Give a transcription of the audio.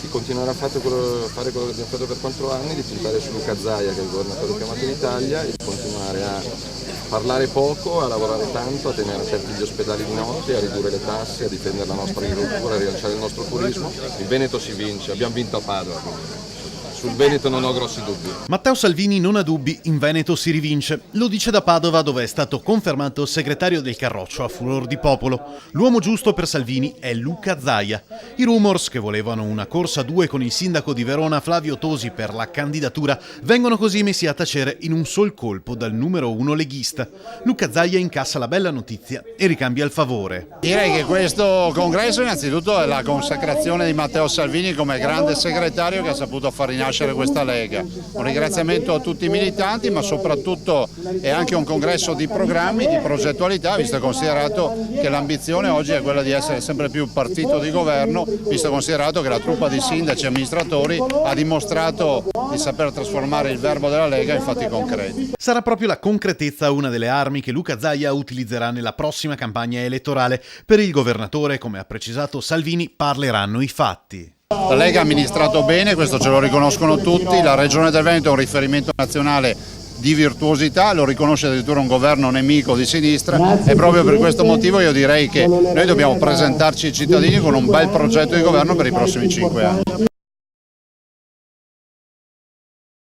continuare a fare quello che abbiamo fatto per 4 anni, di puntare su Luca Zaia, che è il governatore chiamato in Italia, e di continuare a parlare poco, a lavorare tanto, a tenere aperti gli ospedali di notte, a ridurre le tasse, a difendere la nostra agricoltura, a rilanciare il nostro turismo. Il Veneto si vince, abbiamo vinto a Padova. Sul Veneto non ho grossi dubbi. Matteo Salvini non ha dubbi, in Veneto si rivince. Lo dice da Padova, dove è stato confermato segretario del Carroccio a furor di popolo. L'uomo giusto per Salvini è Luca Zaia. I rumors, che volevano una corsa a 2 con il sindaco di Verona Flavio Tosi per la candidatura, vengono così messi a tacere in un sol colpo dal numero 1 leghista. Luca Zaia incassa la bella notizia e ricambia il favore. Direi che questo congresso innanzitutto è la consacrazione di Matteo Salvini come grande segretario che ha saputo far rinascere questa Lega. Un ringraziamento a tutti i militanti, ma soprattutto è anche un congresso di programmi, di progettualità, visto e considerato che l'ambizione oggi è quella di essere sempre più partito di governo, visto e considerato che la truppa di sindaci e amministratori ha dimostrato di saper trasformare il verbo della Lega in fatti concreti. Sarà proprio la concretezza una delle armi che Luca Zaia utilizzerà nella prossima campagna elettorale. Per il governatore, come ha precisato Salvini, parleranno i fatti. La Lega ha amministrato bene, questo ce lo riconoscono tutti, la Regione del Veneto è un riferimento nazionale di virtuosità, lo riconosce addirittura un governo nemico di sinistra e proprio per questo motivo io direi che noi dobbiamo presentarci ai cittadini con un bel progetto di governo per i prossimi 5 anni.